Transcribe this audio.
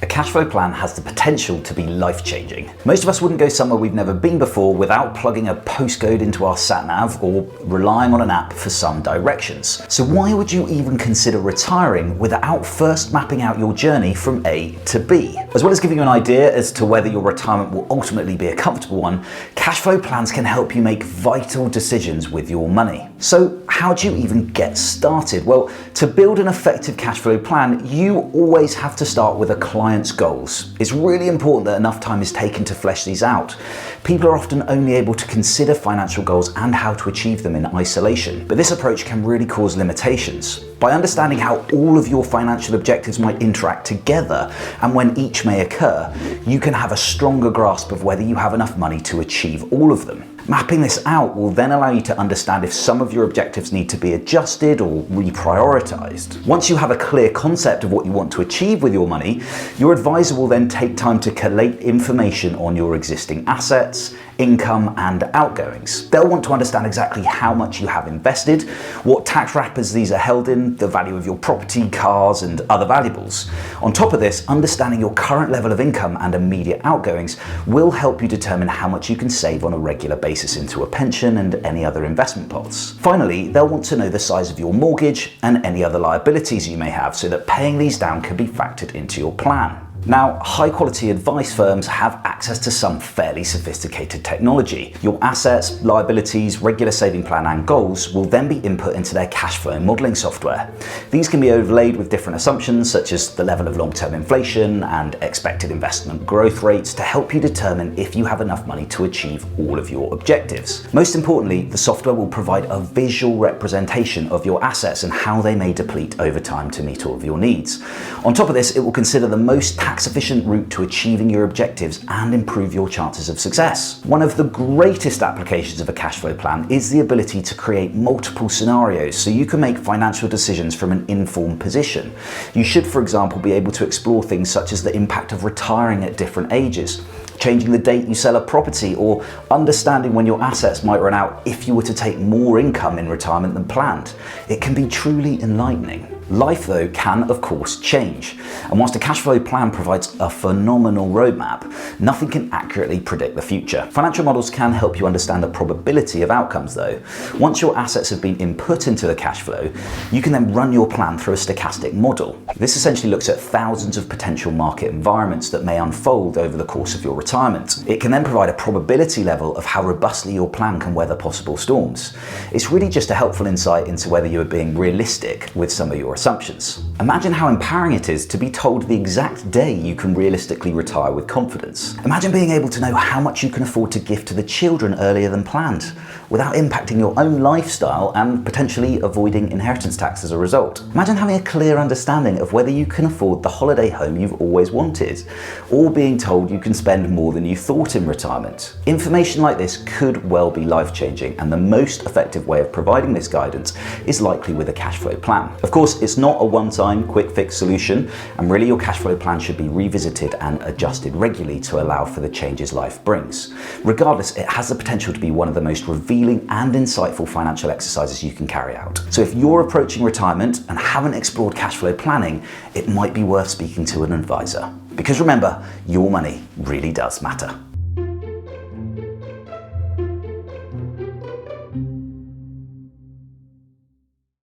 A cash flow plan has the potential to be life-changing. Most of us wouldn't go somewhere we've never been before without plugging a postcode into our sat-nav or relying on an app for some directions. So why would you even consider retiring without first mapping out your journey from A to B? As well as giving you an idea as to whether your retirement will ultimately be a comfortable one, cash flow plans can help you make vital decisions with your money. So how do you even get started? Well, to build an effective cash flow plan, you always have to start with a client's goals. It's really important that enough time is taken to flesh these out. People are often only able to consider financial goals and how to achieve them in isolation, but this approach can really cause limitations. By understanding how all of your financial objectives might interact together and when each may occur, you can have a stronger grasp of whether you have enough money to achieve all of them. Mapping this out will then allow you to understand if some of your objectives need to be adjusted or reprioritized. Once you have a clear concept of what you want to achieve with your money, your advisor will then take time to collate information on your existing assets, income and outgoings. They'll want to understand exactly how much you have invested, what tax wrappers these are held in, the value of your property, cars and other valuables. On top of this, understanding your current level of income and immediate outgoings will help you determine how much you can save on a regular basis into a pension and any other investment pots. Finally, they'll want to know the size of your mortgage and any other liabilities you may have so that paying these down can be factored into your plan. Now, high-quality advice firms have access to some fairly sophisticated technology. Your assets, liabilities, regular saving plan and goals will then be input into their cash flow modeling software. These can be overlaid with different assumptions such as the level of long-term inflation and expected investment growth rates to help you determine if you have enough money to achieve all of your objectives. Most importantly, the software will provide a visual representation of your assets and how they may deplete over time to meet all of your needs. On top of this, it will consider the most tax-efficient route to achieving your objectives and improve your chances of success. One of the greatest applications of a cash flow plan is the ability to create multiple scenarios so you can make financial decisions from an informed position. You should, for example, be able to explore things such as the impact of retiring at different ages, changing the date you sell a property, or understanding when your assets might run out if you were to take more income in retirement than planned. It can be truly enlightening. Life, though, can of course change, and whilst a cash flow plan provides a phenomenal roadmap, nothing can accurately predict the future. Financial models can help you understand the probability of outcomes, though. Once your assets have been input into the cash flow, you can then run your plan through a stochastic model. This essentially looks at thousands of potential market environments that may unfold over the course of your retirement. It can then provide a probability level of how robustly your plan can weather possible storms. It's really just a helpful insight into whether you are being realistic with some of your assumptions. Imagine how empowering it is to be told the exact day you can realistically retire with confidence. Imagine being able to know how much you can afford to gift to the children earlier than planned, without impacting your own lifestyle and potentially avoiding inheritance tax as a result. Imagine having a clear understanding of whether you can afford the holiday home you've always wanted, or being told you can spend more than you thought in retirement. Information like this could well be life-changing, and the most effective way of providing this guidance is likely with a cash flow plan. Of course, it's not a one-time quick fix solution, and really your cash flow plan should be revisited and adjusted regularly to allow for the changes life brings. Regardless, it has the potential to be one of the most revealing and insightful financial exercises you can carry out. So if you're approaching retirement and haven't explored cash flow planning, it might be worth speaking to an advisor. Because remember, your money really does matter.